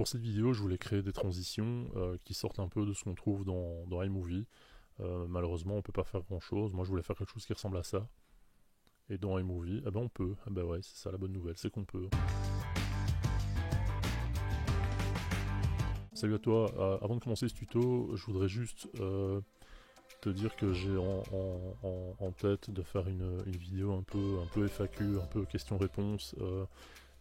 Pour cette vidéo, je voulais créer des transitions qui sortent un peu de ce qu'on trouve dans iMovie. Malheureusement, on peut pas faire grand chose. Moi, je voulais faire quelque chose qui ressemble à ça. Et dans iMovie, eh ben on peut. Eh ben ouais, c'est ça la bonne nouvelle, c'est qu'on peut. Salut à toi. Avant de commencer ce tuto, je voudrais juste te dire que j'ai en tête de faire une vidéo un peu FAQ, un peu questions-réponses.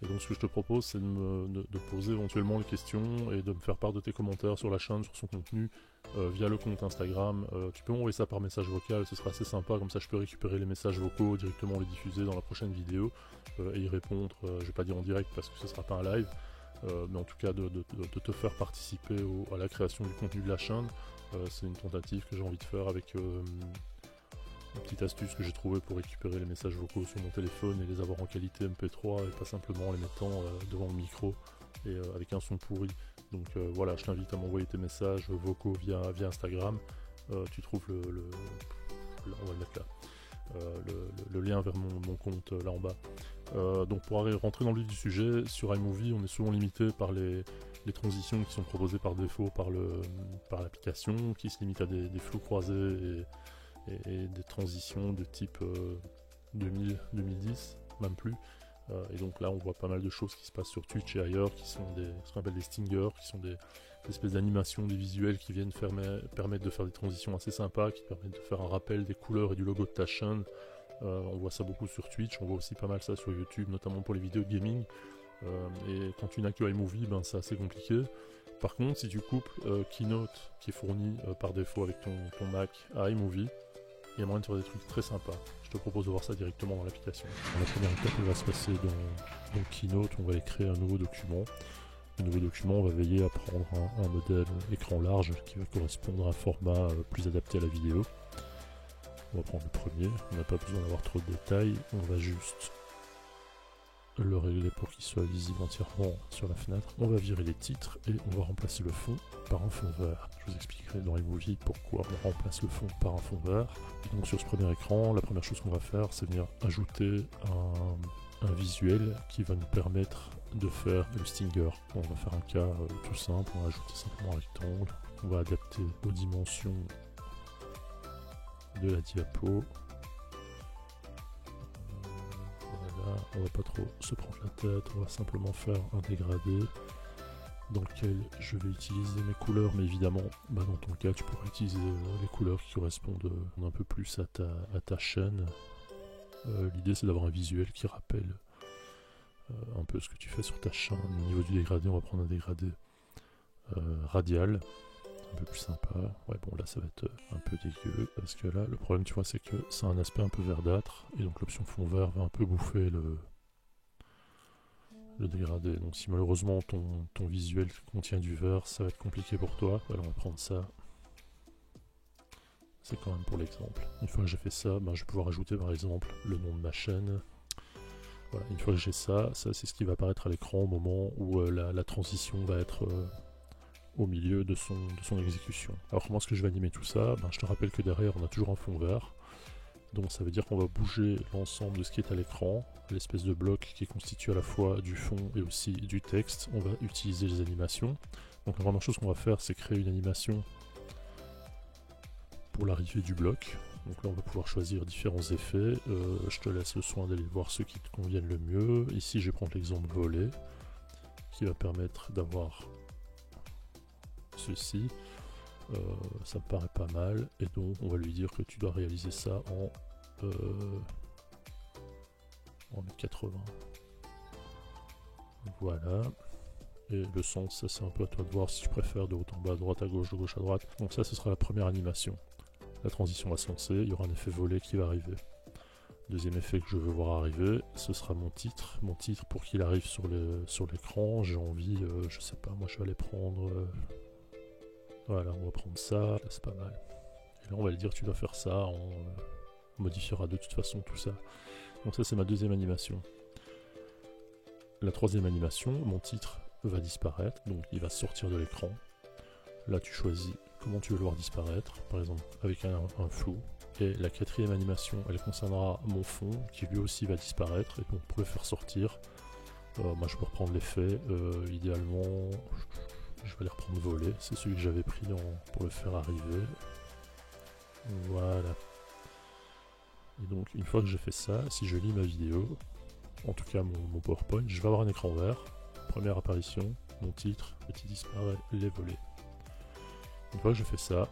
Et donc ce que je te propose, c'est de poser éventuellement les questions et de me faire part de tes commentaires sur la chaîne, sur son contenu, via le compte Instagram. Tu peux m'envoyer ça par message vocal, ce sera assez sympa, comme ça je peux récupérer les messages vocaux, directement les diffuser dans la prochaine vidéo, et y répondre, je vais pas dire en direct parce que ce sera pas un live, mais en tout cas de te faire participer à la création du contenu de la chaîne. C'est une tentative que j'ai envie de faire avec une petite astuce que j'ai trouvée pour récupérer les messages vocaux sur mon téléphone et les avoir en qualité MP3 et pas simplement en les mettant devant le micro et avec un son pourri. Donc voilà, je t'invite à m'envoyer tes messages vocaux via Instagram. Tu trouves on va le mettre là, le lien vers mon compte là en bas. Donc pour rentrer dans le vif du sujet, sur iMovie on est souvent limité par les transitions qui sont proposées par défaut par l'application, qui se limitent à des flous croisés et des transitions de type 2010, même plus. Et donc là on voit pas mal de choses qui se passent sur Twitch et ailleurs, qui sont ce qu'on appelle des stingers, qui sont des espèces d'animations, des visuels qui viennent permettre de faire des transitions assez sympas, qui permettent de faire un rappel des couleurs et du logo de ta chaîne. On voit ça beaucoup sur Twitch, on voit aussi pas mal ça sur YouTube, notamment pour les vidéos de gaming. Et quand tu n'as que iMovie, ben c'est assez compliqué. Par contre, si tu couples Keynote, qui est fourni par défaut avec ton Mac, à iMovie, il y a moyen de faire des trucs très sympas. Je te propose de voir ça directement dans l'application. La première étape, elle va se passer dans Keynote, on va aller créer un nouveau document. Le nouveau document, on va veiller à prendre un modèle écran large qui va correspondre à un format plus adapté à la vidéo. On va prendre le premier, on n'a pas besoin d'avoir trop de détails, on va juste le régler pour qu'il soit visible entièrement sur la fenêtre. On va virer les titres et on va remplacer le fond par un fond vert. Je vous expliquerai dans iMovie pourquoi on remplace le fond par un fond vert. Et donc sur ce premier écran, la première chose qu'on va faire, c'est venir ajouter un visuel qui va nous permettre de faire le stinger. On va faire un cas tout simple, on va ajouter simplement un rectangle, on va adapter aux dimensions de la diapo. On va pas trop se prendre la tête, on va simplement faire un dégradé dans lequel je vais utiliser mes couleurs, mais évidemment dans ton cas tu pourrais utiliser les couleurs qui correspondent un peu plus à ta chaîne. L'idée c'est d'avoir un visuel qui rappelle un peu ce que tu fais sur ta chaîne. Au niveau du dégradé, on va prendre un dégradé radial, un peu plus sympa. Ouais, bon là ça va être un peu dégueu parce que là le problème tu vois c'est que c'est un aspect un peu verdâtre et donc l'option fond vert va un peu bouffer le dégradé. Donc si malheureusement ton visuel contient du vert, ça va être compliqué pour toi. Voilà, on va prendre ça. C'est quand même pour l'exemple. Une fois que j'ai fait ça, je vais pouvoir ajouter par exemple le nom de ma chaîne. Voilà, une fois que j'ai ça c'est ce qui va apparaître à l'écran au moment où la transition va être au milieu de son exécution. Alors comment est-ce que je vais animer tout ça? Je te rappelle que derrière on a toujours un fond vert, donc ça veut dire qu'on va bouger l'ensemble de ce qui est à l'écran, l'espèce de bloc qui est constitué à la fois du fond et aussi du texte. On va utiliser les animations. Donc la première chose qu'on va faire, c'est créer une animation pour l'arrivée du bloc. Donc là on va pouvoir choisir différents effets. Je te laisse le soin d'aller voir ceux qui te conviennent le mieux. Ici je vais prendre l'exemple volet qui va permettre d'avoir ceci. Ça me paraît pas mal et donc on va lui dire que tu dois réaliser ça en 80. Voilà. Et le sens, ça c'est un peu à toi de voir si tu préfères de haut en bas, de droite à gauche, de gauche à droite. Donc ça ce sera la première animation. La transition va se lancer, il y aura un effet volet qui va arriver. Deuxième effet que je veux voir arriver, ce sera mon titre. Mon titre, pour qu'il arrive sur l'écran, j'ai envie, je sais pas, moi je vais aller prendre... voilà, on va prendre ça, là c'est pas mal. Et là on va lui dire tu dois faire ça, on modifiera de toute façon tout ça. Donc ça c'est ma deuxième animation. La troisième animation, mon titre va disparaître, donc il va sortir de l'écran. Là tu choisis comment tu veux le voir disparaître, par exemple avec un flou. Et la quatrième animation, elle concernera mon fond, qui lui aussi va disparaître, et donc pour le faire sortir, moi je peux reprendre l'effet, idéalement, vais aller reprendre volet, c'est celui que j'avais pris pour le faire arriver. Voilà. Et donc une fois que j'ai fait ça, si je lis ma vidéo, en tout cas mon PowerPoint, je vais avoir un écran vert. Première apparition, mon titre, et qui disparaît, les volets. Une fois que j'ai fait ça,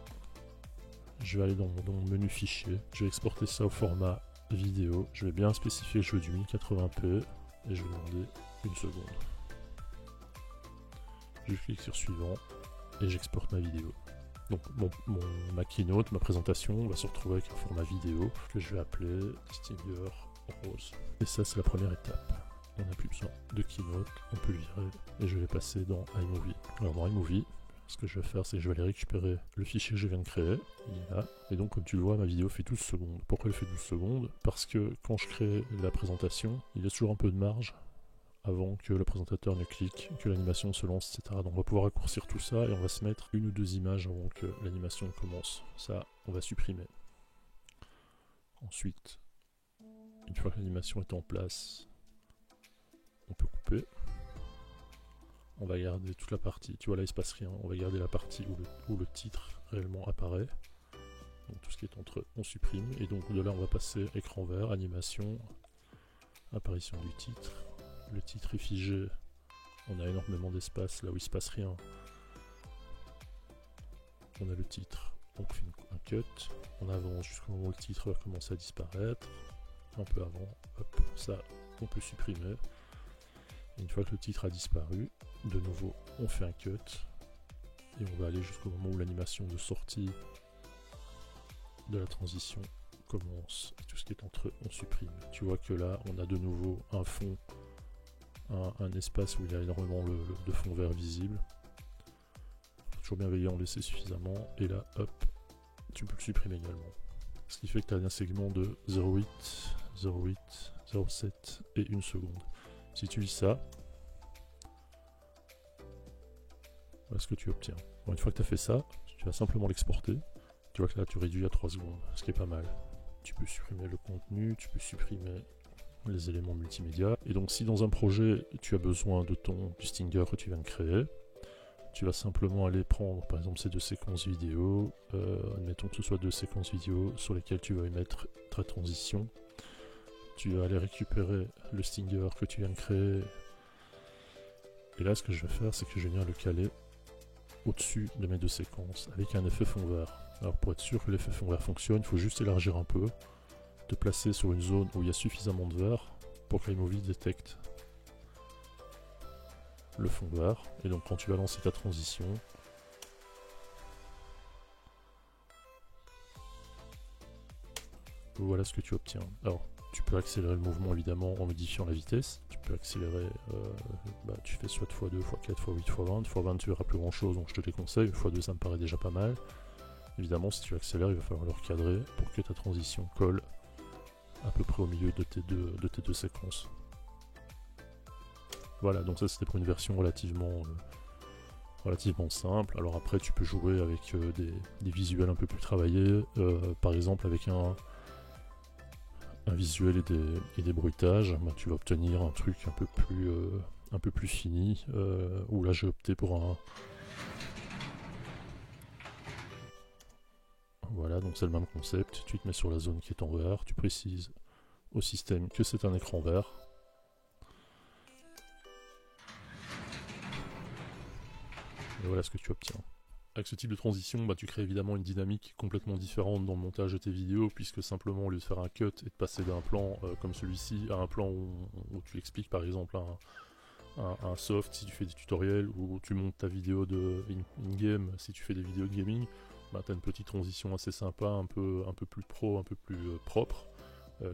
je vais aller dans mon menu fichier, je vais exporter ça au format vidéo, je vais bien spécifier que je veux du 1080p et je vais demander une seconde. Je clique sur suivant et j'exporte ma vidéo. Donc ma keynote, ma présentation va se retrouver avec un format vidéo que je vais appeler Stinger Rose. Et ça c'est la première étape. On n'a plus besoin de keynote, on peut le virer et je vais passer dans iMovie. Alors dans iMovie, ce que je vais faire, c'est que je vais aller récupérer le fichier que je viens de créer, il est là, et donc comme tu le vois, ma vidéo fait 12 secondes. Pourquoi elle fait 12 secondes? Parce que quand je crée la présentation, il y a toujours un peu de marge avant que le présentateur ne clique, que l'animation se lance, etc. Donc on va pouvoir raccourcir tout ça et on va se mettre une ou deux images avant que l'animation commence. Ça, on va supprimer. Ensuite, une fois que l'animation est en place, on peut couper. On va garder toute la partie, tu vois là il se passe rien, on va garder la partie où le titre réellement apparaît. Donc tout ce qui est entre eux, on supprime, et donc de là on va passer écran vert, animation, apparition du titre. Le titre est figé, on a énormément d'espace là où il se passe rien. On a le titre, on fait un cut, on avance jusqu'au moment où le titre va commencer à disparaître. Un peu avant, hop, ça on peut supprimer. Et une fois que le titre a disparu, de nouveau on fait un cut et on va aller jusqu'au moment où l'animation de sortie de la transition commence. Et tout ce qui est entre eux, on supprime. Tu vois que là on a de nouveau un fond, un espace où il y a énormément de fond vert visible. Toujours bien veiller à en laisser suffisamment. Et là, hop, tu peux le supprimer également. Ce qui fait que tu as un segment de 0,8, 0,8, 0,7 et 1 seconde. Si tu lis ça, voilà ce que tu obtiens. Bon, une fois que tu as fait ça, tu vas simplement l'exporter. Tu vois que là tu réduis à 3 secondes, ce qui est pas mal. Tu peux supprimer le contenu, tu peux supprimer les éléments multimédia. Et donc si dans un projet tu as besoin du Stinger que tu viens de créer, tu vas simplement aller prendre par exemple ces deux séquences vidéo, admettons que ce soit deux séquences vidéo sur lesquelles tu vas y mettre ta transition. Tu vas aller récupérer le Stinger que tu viens de créer. Et là ce que je vais faire, c'est que je vais venir le caler au-dessus de mes deux séquences avec un effet fond vert. Alors pour être sûr que l'effet fond vert fonctionne, il faut juste élargir un peu, te placer sur une zone où il y a suffisamment de vert pour que iMovie détecte le fond vert. Et donc quand tu vas lancer ta transition, voilà ce que tu obtiens. Alors tu peux accélérer le mouvement évidemment en modifiant la vitesse. Tu peux accélérer, tu fais soit x2, x4, x8, x20. x20 tu verras plus grand chose, donc je te déconseille. x2 ça me paraît déjà pas mal. Évidemment si tu accélères il va falloir le recadrer pour que ta transition colle à peu près au milieu de tes deux séquences. Voilà, donc ça c'était pour une version relativement simple. Alors après tu peux jouer avec des visuels un peu plus travaillés, par exemple avec un visuel et des bruitages, tu vas obtenir un truc un peu plus fini, où là j'ai opté pour un... Voilà, donc c'est le même concept, tu te mets sur la zone qui est en vert, tu précises au système que c'est un écran vert. Et voilà ce que tu obtiens. Avec ce type de transition, tu crées évidemment une dynamique complètement différente dans le montage de tes vidéos, puisque simplement au lieu de faire un cut et de passer d'un plan comme celui-ci à un plan où tu expliques par exemple un soft si tu fais des tutoriels, ou tu montes ta vidéo de in-game si tu fais des vidéos de gaming, tu as une petite transition assez sympa, un peu plus pro, un peu plus propre,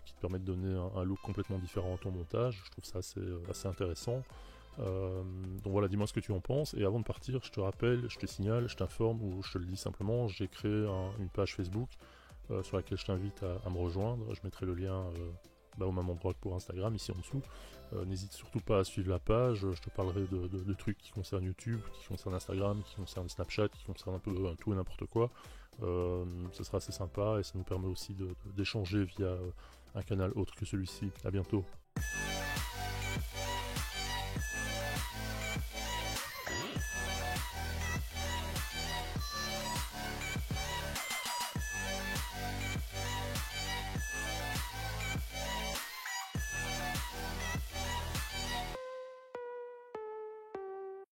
qui te permet de donner un look complètement différent à ton montage. Je trouve ça assez intéressant. Donc voilà, dis-moi ce que tu en penses. Et avant de partir, je te rappelle, je te signale, je t'informe, ou je te le dis simplement, j'ai créé une page Facebook sur laquelle je t'invite à me rejoindre. Je mettrai le lien au même endroit que pour Instagram, ici en dessous. N'hésite surtout pas à suivre la page. Je te parlerai de trucs qui concernent YouTube, qui concernent Instagram, qui concernent Snapchat, qui concernent un peu tout et n'importe quoi. Ce sera assez sympa et ça nous permet aussi d'échanger via un canal autre que celui-ci. À bientôt.